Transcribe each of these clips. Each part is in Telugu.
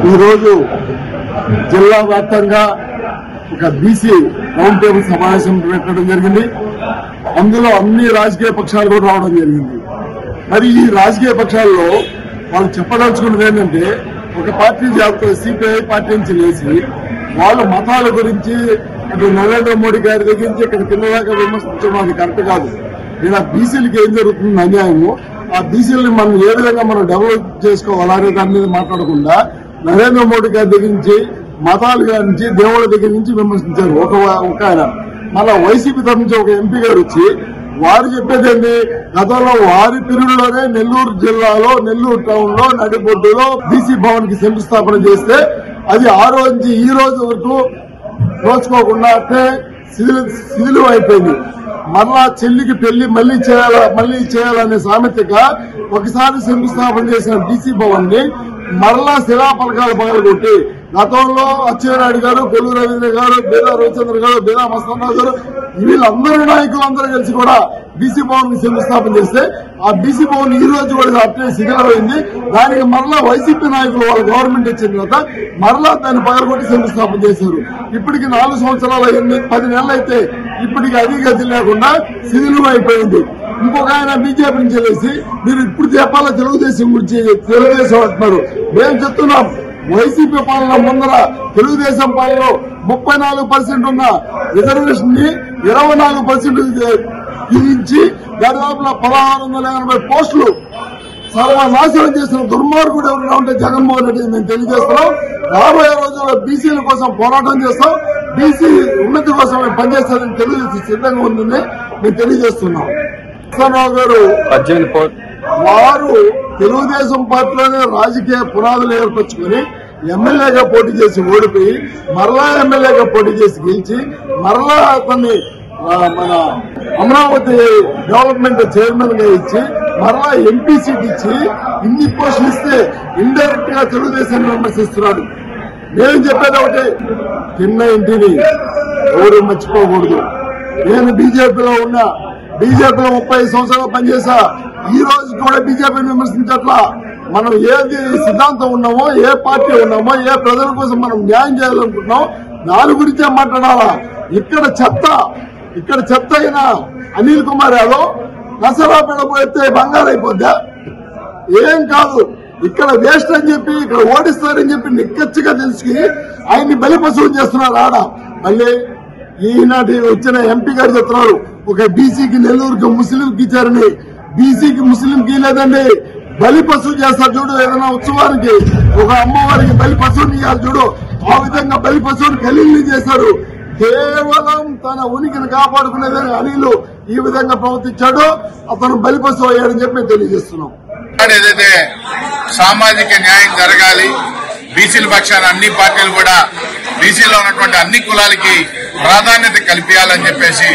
ఈరోజు జిల్లా వ్యాప్తంగా ఒక బీసీ రౌండ్ టేబుల్ సమావేశం పెట్టడం జరిగింది. అందులో అన్ని రాజకీయ పక్షాలు కూడా రావడం జరిగింది. మరి ఈ రాజకీయ పక్షాల్లో వాళ్ళు చెప్పదలుచుకున్నది ఏంటంటే, ఒక పార్టీ సిపిఐ పార్టీ నుంచి లేచి వాళ్ళ మతాల గురించి అటు నరేంద్ర మోడీ గారి దగ్గర నుంచి ఇక్కడ కింద దాకా విమర్శించడం అది కరెక్ట్ కాదు. ఇలా బీసీలకి ఏం జరుగుతుంది అన్యాయము, ఆ బీసీలని మనం ఏ విధంగా మనం డెవలప్ చేసుకోవాలనే దాని మీద మాట్లాడకుండా నరేంద్ర మోడీ గారి దగ్గర నుంచి మతాల గారి నుంచి దేవుళ్ళ దగ్గర నుంచి విమర్శించారు ఒక ఆయన. మళ్ళా వైసీపీ తరఫు నుంచి ఒక ఎంపీ గారు వచ్చి వారు చెప్పేది ఏంటి, గతంలో వారి పీరియడ్లోనే నెల్లూరు జిల్లాలో నెల్లూరు టౌన్ లో నడిబొడ్డులో బీసీ భవన్ కి శంకుస్థాపన చేస్తే అది ఆ రోజు నుంచి ఈ రోజు వరకు నోచుకోకుండా అంటే శిథిలం అయిపోయింది. మరలా చెల్లికి పెళ్లి మళ్లీ చేయాలనే సామెతగా ఒకసారి శంకుస్థాపన చేసిన బీసీ భవన్ ని మరలా శిలాఫలకాలు పగలగొట్టి గతంలో అచ్చెన్నాయుడు గారు, కొల్లు రవీంద్ర గారు, బీదా రవిచంద్ర గారు, బీదా మస్తారావు గారు వీళ్ళందరూ నాయకులందరూ కలిసి కూడా బీసీ భవన్ ని శంకుస్థాపన చేస్తే ఆ బీసీ భవన్ ఈ రోజు కూడా అట్లే శిథిలమైంది. దానికి మరలా వైసీపీ నాయకులు వాళ్ళ గవర్నమెంట్ వచ్చిన తర్వాత మరలా దాన్ని పగలగొట్టి శంకుస్థాపన చేశారు. ఇప్పటికి 4 సంవత్సరాలు అయింది, 10 నెలలు అయితే ఇప్పటికి అది గతి లేకుండా శిథిలం అయిపోయింది. ఇంకొక ఆయన బీజేపీ నుంచి వెళ్ళేసి మీరు ఇప్పుడు చెప్పాలా తెలుగుదేశం గురించి, తెలుగుదేశం అంటున్నారు. మేము చెప్తున్నాం, వైసీపీ పాలన ముందర తెలుగుదేశం పాలనలో 34% ఉన్న రిజర్వేషన్ ని 24% విధించి దాదాపులో 1680 పోస్టులు సర్వనాశనం చేసిన దుర్మార్గుడు ఎవరైనా ఉంటే జగన్మోహన్ రెడ్డి మేము తెలియజేస్తున్నాం. రాబోయే రోజుల్లో బీసీల కోసం పోరాటం చేస్తాం, బీసీ ఉన్నతి కోసం మేము పనిచేస్తామని తెలుగుదేశం సిద్ధంగా ఉందని మేము తెలియజేస్తున్నాం. కృష్ణరావు గారు వారు తెలుగుదేశం పార్టీలోనే రాజకీయ పునాదులు ఏర్పరచుకుని ఎమ్మెల్యేగా పోటీ చేసి ఓడిపోయి మరలా ఎమ్మెల్యేగా పోటీ చేసి గెలిచి మరలా అతన్ని మన అమరావతి డెవలప్మెంట్ చైర్మన్ గా ఇచ్చి మరలా ఎంపీ సీట్ ఇచ్చి ఇన్ని పోస్టులు ఇస్తే ఇండైరెక్ట్ గా తెలుగుదేశాన్ని విమర్శిస్తున్నాడు. నేను చెప్పేది ఒకటి, చిన్న ఇంటిని ఎవరు మర్చిపోకూడదు. నేను బీజేపీలో ఉన్నా, బీజేపీలో 35 సంవత్సరాలు పనిచేసా. ఈ రోజు కూడా బీజేపీని విమర్శించట్లా. మనం ఏది సిద్ధాంతం ఉన్నామో, ఏ పార్టీ ఉన్నామో, ఏ ప్రజల కోసం మనం న్యాయం చేయాలనుకుంటున్నామో దాని గురించే మాట్లాడాలా. ఇక్కడ చెత్త అయినా అనిల్ కుమార్ యాదవ్ నసరాపేట పోతే బంగారు అయిపోద్దా? ఏం కాదు. ఇక్కడ వేస్ట్ అని చెప్పి ఇక్కడ ఓడిస్తారని చెప్పి నిక్కచ్చిగా తెలిసి ఆయన్ని బలిపశువులు చేస్తున్నారు ఆడ. మళ్ళీ ఈనాటి వచ్చిన ఎంపీ గారు చెప్తున్నారు ఒక బీసీకి నెల్లూరుకి ముస్లింకి ఇచ్చారని. బీసీకి ముస్లింకి లేదండి, బలి పశువు చేస్తారు చూడు. ఏదైనా ఉత్సవానికి ఒక అమ్మవారికి బలి పశువుని ఇవ్వాలి చూడు, ఆ విధంగా బలి పశువుని ఖలీల్ని చేశారు. కేవలం తన ఉనికిని కాపాడుకునేదని అనిలు ఈ విధంగా ప్రవర్తించాడు. అతను బలి పశువు అయ్యాడని చెప్పి మేము తెలియజేస్తున్నాం. ఏదైతే సామాజిక న్యాయం జరగాలి, బీసీల పక్షాన అన్ని పార్టీలు కూడా బీసీలో ఉన్నటువంటి అన్ని కులాలకి ప్రాధాన్యత కల్పించాలని చెప్పేసి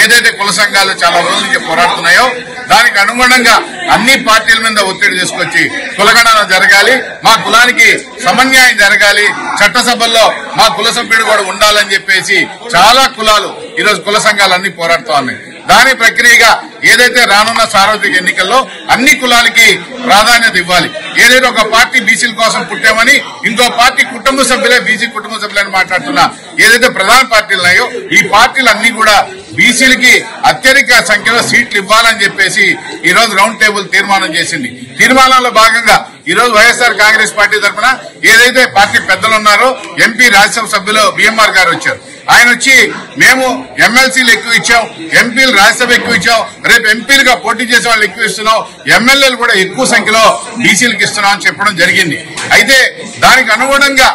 ఏదైతే కుల సంఘాలు చాలా రోజుల నుంచి పోరాడుతున్నాయో దానికి అనుగుణంగా అన్ని పార్టీల మీద ఒత్తిడి తీసుకొచ్చి కులగణన జరగాలి, మా కులానికి సమన్యాయం జరగాలి, చట్టసభల్లో మా కుల సభ్యుడు కూడా ఉండాలని చెప్పేసి చాలా కులాలు ఈరోజు కుల సంఘాలు అన్ని పోరాడుతూ ఉన్నాయి. దాని ప్రక్రియగా ఏదైతే రానున్న సార్వత్రిక ఎన్నికల్లో అన్ని కులాలకి ప్రాధాన్యత ఇవ్వాలి. ఏదైతే ఒక పార్టీ బీసీల కోసం పుట్టామని ఇంకో పార్టీ కుటుంబ సభ్యులే బీసీ కుటుంబ సభ్యులని మాట్లాడుతున్నా ఏదైతే ప్రధాన పార్టీలు ఉన్నాయో ఈ పార్టీలు అన్ని కూడా బీసీలకి అత్యధిక సంఖ్యలో సీట్లు ఇవ్వాలని చెప్పేసి ఈ రోజు రౌండ్ టేబుల్ తీర్మానం చేసింది. తీర్మానంలో భాగంగా ఈ రోజు వైఎస్ఆర్ కాంగ్రెస్ పార్టీ తరఫున ఏదైతే పార్టీ పెద్దలు ఉన్నారో ఎంపీ రాజ్యసభ సభ్యులు బిఎంఆర్ గారు వచ్చారు. ఆయన వచ్చి మేము ఎమ్మెల్సీలు ఎక్కువ ఇచ్చాం, ఎంపీలు రాజ్యసభ ఎక్కువ ఇచ్చాం, రేపు ఎంపీలుగా పోటీ చేసే వాళ్ళు ఎక్కువ ఇస్తున్నాం, ఎమ్మెల్యేలు కూడా ఎక్కువ సంఖ్యలో బీసీలకు ఇస్తున్నాం అని చెప్పడం జరిగింది. అయితే దానికి అనుగుణంగా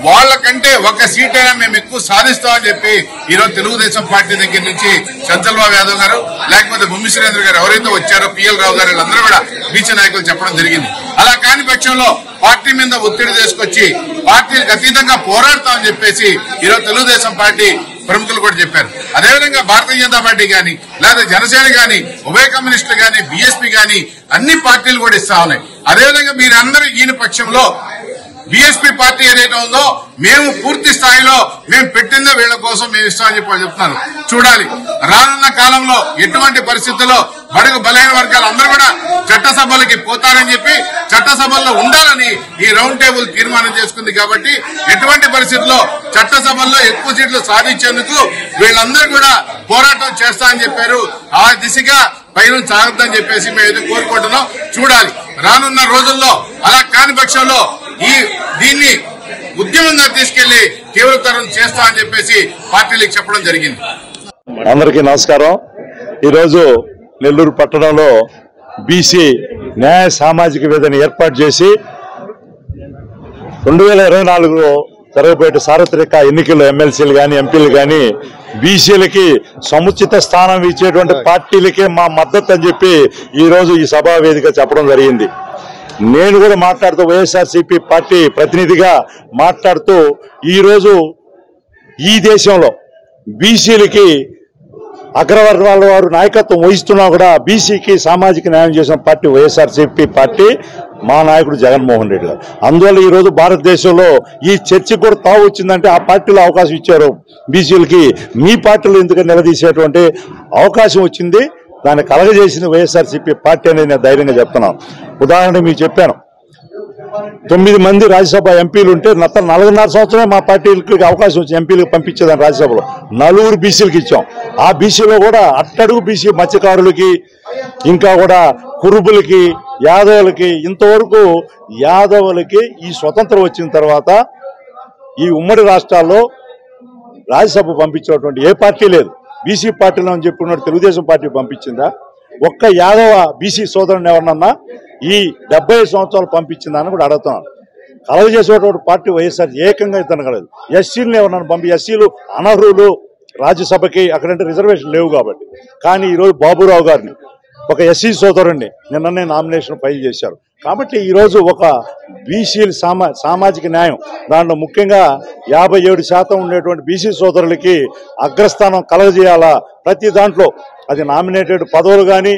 వాళ్ళకంటే ఒక సీట్ అయినా మేము ఎక్కువ సాధిస్తామని చెప్పి ఈరోజు తెలుగుదేశం పార్టీ దగ్గర నుంచి చంద్రబాబు యాదవ్ గారు లేకపోతే భూమి సురేంద్ర గారు ఎవరైతే వచ్చారో పిఎల్ రావు గారు వీళ్ళందరూ కూడా బీసీ నాయకులు చెప్పడం జరిగింది. అలా కాని పక్షంలో పార్టీ మీద ఒత్తిడి తీసుకొచ్చి పార్టీలకు అతీతంగా పోరాడతామని చెప్పేసి ఈరోజు తెలుగుదేశం పార్టీ ప్రముఖులు కూడా చెప్పారు. అదేవిధంగా భారతీయ జనతా పార్టీ గాని లేదా జనసేన గాని ఉభయ కమ్యూనిస్టులు గాని బీఎస్పీ గాని అన్ని పార్టీలు కూడా ఇస్తా ఉన్నాయి. అదేవిధంగా మీరందరూ ఈయన పక్షంలో బీఎస్పీ పార్టీ ఏదైతే ఉందో మేము పూర్తి స్థాయిలో మేము పెట్టిందో వీళ్ల కోసం మేము ఇస్తామని చెప్పి చెప్తున్నారు. చూడాలి రానున్న కాలంలో ఎటువంటి పరిస్థితుల్లో బడుగు బలహీన వర్గాలు అందరూ కూడా చట్టసభలకి పోతారని చెప్పి చట్టసభల్లో ఉండాలని ఈ రౌండ్ టేబుల్ తీర్మానం చేసుకుంది. కాబట్టి ఎటువంటి పరిస్థితుల్లో చట్టసభల్లో ఎక్కువ సీట్లు సాధించేందుకు వీళ్ళందరూ కూడా పోరాటం చేస్తామని చెప్పారు. ఆ దిశగా పైన సాగుతుందని చెప్పేసి మేము కోరుకుంటున్నాం. చూడాలి రానున్న రోజుల్లో. అలా కాని పక్షంలో దీన్ని ఉద్యమంగా తీసుకెళ్లి తీవ్రతరం చేస్తామని చెప్పేసి పార్టీలకు చెప్పడం జరిగింది. అందరికీ నమస్కారం. ఈరోజు నెల్లూరు పట్టణంలో బీసీ న్యాయ సామాజిక వేదికను ఏర్పాటు చేసి 2024లో జరగబోయే సార్వత్రిక ఎన్నికల్లో ఎమ్మెల్సీలు కానీ ఎంపీలు కానీ బీసీలకి సముచిత స్థానం ఇచ్చేటువంటి పార్టీలకే మా మద్దతు అని చెప్పి ఈరోజు ఈ సభా వేదిక చెప్పడం జరిగింది. నేను కూడా మాట్లాడుతూ వైఎస్ఆర్సీపీ పార్టీ ప్రతినిధిగా మాట్లాడుతూ ఈరోజు ఈ దేశంలో బీసీలకి అగ్రవర్గాల వారు నాయకత్వం వహిస్తున్నా కూడా బీసీకి సామాజిక న్యాయం చేసిన పార్టీ వైఎస్ఆర్సీపీ పార్టీ, మా నాయకుడు జగన్మోహన్ రెడ్డి గారు. అందువల్ల ఈరోజు భారతదేశంలో ఈ చర్చకు కూడా తావు వచ్చిందంటే ఆ పార్టీలో అవకాశం ఇచ్చారు బీసీలకి. మీ పార్టీలో ఎందుకు నిలదీసేటువంటి అవకాశం వచ్చింది, దాన్ని కలగజేసింది వైఎస్ఆర్సీపీ పార్టీ అనేది నేను ధైర్యంగా చెప్తున్నాను. ఉదాహరణ మీకు చెప్పాను, 9 మంది రాజ్యసభ ఎంపీలు ఉంటే 4.5 సంవత్సరమే మా పార్టీలకి అవకాశం వచ్చి ఎంపీలకు పంపించేదాన్ని. రాజ్యసభలో 4 బీసీలకు ఇచ్చాం. ఆ బీసీలో కూడా అట్టడుగు బీసీ మత్స్యకారులకి, ఇంకా కూడా కురుబులకి, యాదవులకి, ఇంతవరకు యాదవులకి ఈ స్వతంత్రం వచ్చిన తర్వాత ఈ ఉమ్మడి రాష్ట్రాల్లో రాజ్యసభ పంపించినటువంటి ఏ పార్టీ లేదు. బీసీ పార్టీలో అని చెప్పుకున్నట్టు తెలుగుదేశం పార్టీ పంపించిందా? ఒక్క యాదవ బీసీ సోదరుని ఎవరినన్నా ఈ 70 సంవత్సరాలు పంపించిందని కూడా అడుగుతున్నాను. కలగజేసేటువంటి పార్టీ వైఎస్ఆర్ ఏకంగా ఇతను కలదు. ఎస్సీలను ఎవరన్నా ఎస్సీలు అనర్హులు రాజ్యసభకి, అక్కడంటే రిజర్వేషన్ లేవు కాబట్టి. కానీ ఈరోజు బాబురావు గారిని, ఒక ఎస్సీ సోదరుణ్ణి నిన్ననే నామినేషన్ ఫైల్ చేశారు. కాబట్టి ఈరోజు ఒక బీసీలు సామాజిక న్యాయం, దాంట్లో ముఖ్యంగా 57% ఉండేటువంటి బీసీ సోదరులకి అగ్రస్థానం కలగజేయాలా. ప్రతి దాంట్లో అది నామినేటెడ్ పదవులు కానీ,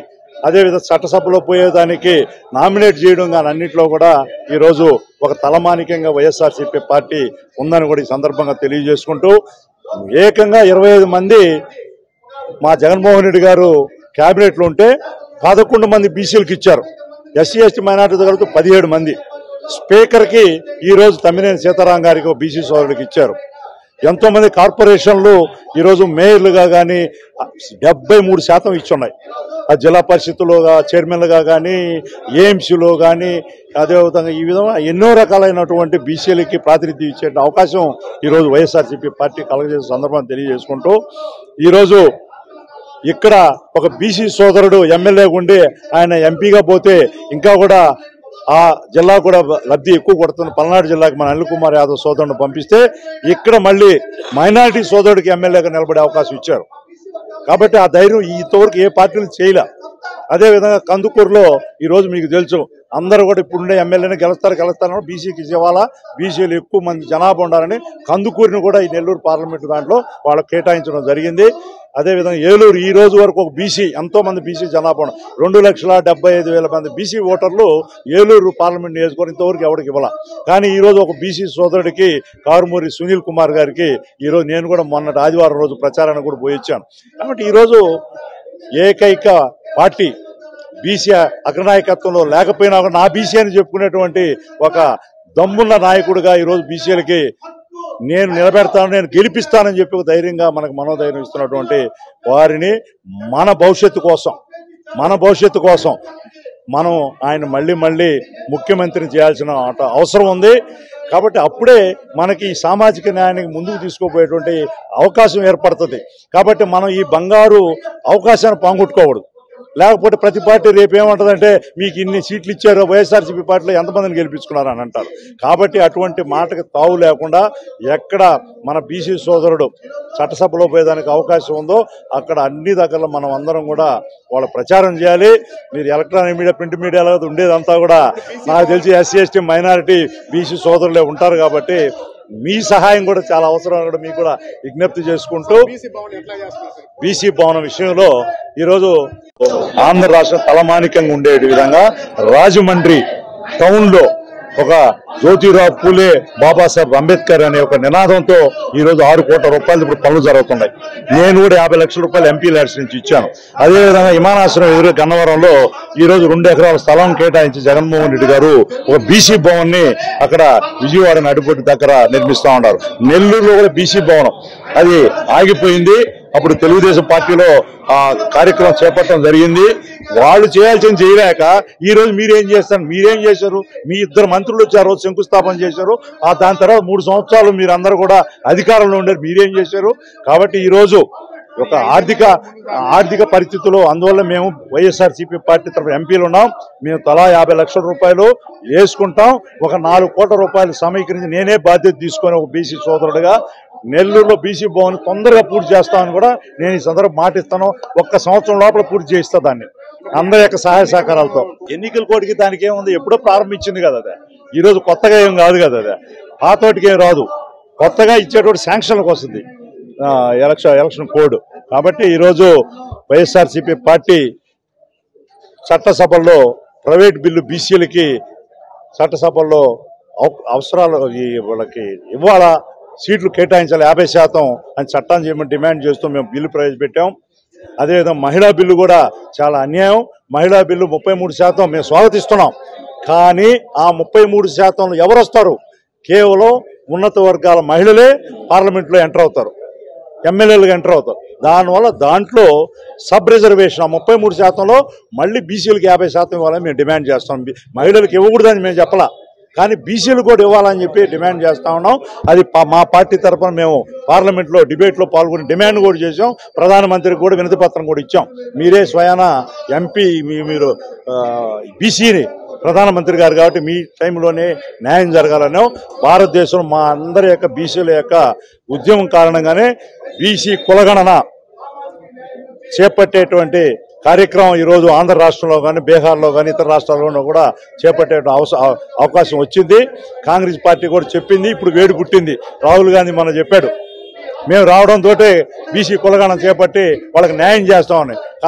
అదేవిధంగా చట్టసభలో పోయేదానికి నామినేట్ చేయడం కానీ అన్నింటిలో కూడా ఈరోజు ఒక తలమానికంగా వైఎస్ఆర్సీపీ పార్టీ ఉందని కూడా ఈ సందర్భంగా తెలియజేసుకుంటూ, ఏకంగా 25 మంది మా జగన్మోహన్ రెడ్డి గారు క్యాబినెట్లో ఉంటే 11 మంది బీసీలకు ఇచ్చారు. ఎస్సీ ఎస్టీ మైనార్టీతో కలిపి 17 మంది. స్పీకర్కి ఈరోజు తమ్మినేని సీతారాం గారికి బీసీ సోదరుడికి ఇచ్చారు. ఎంతో మంది కార్పొరేషన్లు ఈరోజు మేయర్లుగా కానీ 73% ఇచ్చున్నాయి. ఆ జిల్లా పరిషత్తులో చైర్మన్లుగా కానీ, ఏఎంసీలో కానీ, అదేవిధంగా ఈ విధంగా ఎన్నో రకాలైనటువంటి బీసీలకి ప్రాతినిధ్యం ఇచ్చే అవకాశం ఈరోజు వైఎస్ఆర్సీపీ పార్టీ కలగజేసే సందర్భాన్ని తెలియజేసుకుంటూ, ఈరోజు ఇక్కడ ఒక బీసీ సోదరుడు ఎమ్మెల్యే ఉండి ఆయన ఎంపీగా పోతే ఇంకా కూడా ఆ జిల్లా కూడా లబ్ధి ఎక్కువ కొడుతున్న పల్నాడు జిల్లాకి మన అనిల్ కుమార్ యాదవ్ సోదరుడు పంపిస్తే ఇక్కడ మళ్ళీ మైనారిటీ సోదరుడికి ఎమ్మెల్యేగా నిలబడే అవకాశం ఇచ్చారు. కాబట్టి ఆ ధైర్యం ఇంతవరకు ఏ పార్టీలు చేయలే. అదేవిధంగా కందుకూరులో ఈరోజు మీకు తెలుసు, అందరూ కూడా ఇప్పుడుండే ఎమ్మెల్యేని గెలుస్తారు బీసీకి ఇవ్వాలా, బీసీలు ఎక్కువ మంది జనాభా ఉండాలని కందుకూరుని కూడా ఈ నెల్లూరు పార్లమెంటు దాంట్లో వాళ్ళకి కేటాయించడం జరిగింది. అదేవిధంగా ఏలూరు ఈ రోజు వరకు ఒక బీసీ, ఎంతో మంది బీసీ జనాభా 2,75,000 మంది బీసీ ఓటర్లు ఏలూరు పార్లమెంట్ నియోజకవర్గం ఇంతవరకు ఎవరికి ఇవ్వాల. కానీ ఈరోజు ఒక బీసీ సోదరుడికి కారుమూరి సునీల్ కుమార్ గారికి ఈరోజు నేను కూడా మొన్నటి ఆదివారం రోజు ప్రచారాన్ని కూడా పోయించాను. కాబట్టి ఈరోజు ఏకైక పార్టీ బీసీ అగ్రనాయకత్వంలో లేకపోయినా నా బీసీ అని చెప్పుకునేటువంటి ఒక దమ్మున్న నాయకుడిగా ఈరోజు బీసీలకి నేను నిలబెడతాను, నేను గెలిపిస్తానని చెప్పి ధైర్యంగా మనకు మనోధైర్యం ఇస్తున్నటువంటి వారిని మన భవిష్యత్తు కోసం మనం ఆయన మళ్ళీ ముఖ్యమంత్రిని చేయాల్సిన అవసరం ఉంది. కాబట్టి అప్పుడే మనకి ఈ సామాజిక న్యాయానికి ముందుకు తీసుకుపోయేటువంటి అవకాశం ఏర్పడుతుంది. కాబట్టి మనం ఈ బంగారు అవకాశాన్ని పోగొట్టుకోకూడదు. లేకపోతే ప్రతి పార్టీ రేపు ఏమంటుందంటే మీకు ఇన్ని సీట్లు ఇచ్చారు, వైఎస్ఆర్సీపీ పార్టీలో ఎంతమందిని గెలిపించుకున్నారు అని అంటారు. కాబట్టి అటువంటి మాటకి తావు లేకుండా ఎక్కడ మన బీసీ సోదరుడు చట్టసభలో పోయేదానికి అవకాశం ఉందో అక్కడ అన్ని దగ్గర మనం అందరం కూడా వాళ్ళ ప్రచారం చేయాలి. మీరు ఎలక్ట్రానిక్ మీడియా, ప్రింట్ మీడియాలో ఉండేదంతా కూడా నాకు తెలిసి ఎస్సీ ఎస్టీ మైనారిటీ బీసీ సోదరులే ఉంటారు. కాబట్టి మీ సహాయం కూడా చాలా అవసరం కూడా మీకు కూడా విజ్ఞప్తి చేసుకుంటూ, బీసీ భవనం విషయంలో ఈరోజు ఆంధ్ర రాష్ట్రం తలమానికంగా ఉండే విధంగా రాజమండ్రి టౌన్ లో ఒక జ్యోతిరావు పూలే బాబాసాహెబ్ అంబేద్కర్ అనే ఒక నినాదంతో ఈ రోజు 6 కోట్ల రూపాయలు ఇప్పుడు పనులు జరుగుతున్నాయి. నేను కూడా 50 లక్షల రూపాయలు ఎంపీ ల్యాడ్స్ నుంచి ఇచ్చాను. అదేవిధంగా విమానాశ్రయం ఎదురు గన్నవరంలో ఈ రోజు 2 ఎకరాల స్థలం కేటాయించి జగన్మోహన్ రెడ్డి గారు ఒక బీసీ భవన్ ని అక్కడ విజయవాడ నడిపొట్టు దగ్గర నిర్మిస్తా ఉన్నారు. నెల్లూరులో కూడా బీసీ భవనం అది ఆగిపోయింది. అప్పుడు తెలుగుదేశం పార్టీలో ఆ కార్యక్రమం చేపట్టడం జరిగింది. వాళ్ళు చేయాల్సింది చేయలేక ఈ రోజు మీరేం చేస్తారు? మీరేం చేశారు? మీ 2 మంత్రులు వచ్చారు, శంకుస్థాపన చేశారు. దాని తర్వాత 3 సంవత్సరాలు మీరందరూ కూడా అధికారంలో ఉండారు. మీరేం చేశారు? కాబట్టి ఈ రోజు ఒక ఆర్థిక పరిస్థితుల్లో అందువల్ల మేము వైఎస్ఆర్సీపీ పార్టీ తరఫున ఎంపీలు ఉన్నాం. మేము తలా 50 లక్షల రూపాయలు వేసుకుంటాం. ఒక 4 కోట్ల రూపాయలు సమీకరించి నేనే బాధ్యత తీసుకొని ఒక బీసీ సోదరుడుగా నెల్లూరులో బీసీ భవన్ తొందరగా పూర్తి చేస్తామని కూడా నేను ఈ సందర్భం మాటిస్తాను. 1 సంవత్సరం లోపల పూర్తి చేయిస్తా దాన్ని అందరి యొక్క సహాయ సహకారాలతో. ఎన్నికల కోటికి దానికి ఏముంది, ఎప్పుడో ప్రారంభించింది కదా అది. ఈ రోజు కొత్తగా ఏం కాదు కదా అది, పాతోటికి ఏం రాదు. కొత్తగా ఇచ్చేటువంటి శాంక్షన్లకు వస్తుంది ఎలక్షన్ కోడ్. కాబట్టి ఈరోజు వైఎస్ఆర్సీపీ పార్టీ చట్టసభల్లో ప్రైవేట్ బిల్లు బీసీలకి చట్టసభల్లో అవసరాలు వాళ్ళకి ఇవ్వాలా, సీట్లు కేటాయించాలి 50% అని చట్టాన్ని చేయమని డిమాండ్ చేస్తూ మేము బిల్లు ప్రవేశపెట్టాం. అదేవిధంగా మహిళా బిల్లు కూడా చాలా అన్యాయం. మహిళా బిల్లు 33% మేము స్వాగతిస్తున్నాం. కానీ ఆ 33% ఎవరు వస్తారు? కేవలం ఉన్నత వర్గాల మహిళలే పార్లమెంట్లో ఎంటర్ అవుతారు, ఎమ్మెల్యేలుగా ఎంటర్ అవుతారు. దానివల్ల దాంట్లో సబ్ రిజర్వేషన్ 33%లో మళ్ళీ బీసీలకు 50% ఇవ్వాలని మేము డిమాండ్ చేస్తాం. మహిళలకు ఇవ్వకూడదని మేము చెప్పలా, కానీ బీసీలు కూడా ఇవ్వాలని చెప్పి డిమాండ్ చేస్తా ఉన్నాం. అది మా పార్టీ తరఫున మేము పార్లమెంట్లో డిబేట్లో పాల్గొని డిమాండ్ కూడా చేసాం. ప్రధానమంత్రికి కూడా వినతి పత్రం కూడా ఇచ్చాం. మీరే స్వయాన ఎంపీ మీరు బీసీని ప్రధానమంత్రి గారు కాబట్టి మీ టైంలోనే న్యాయం జరగాలనో భారతదేశంలో మా అందరి యొక్క బీసీల యొక్క ఉద్యమం కారణంగానే బీసీ కులగణన చేపట్టేటువంటి కార్యక్రమం ఈరోజు ఆంధ్ర రాష్ట్రంలో కానీ బీహార్లో కానీ ఇతర రాష్ట్రాల్లోనూ కూడా చేపట్టే అవకాశం వచ్చింది. కాంగ్రెస్ పార్టీ కూడా చెప్పింది. ఇప్పుడు వేడి పుట్టింది. రాహుల్ గాంధీ మనం చెప్పాడు మేము రావడంతో బీసీ కులగణన చేపట్టి వాళ్ళకి న్యాయం చేస్తామని.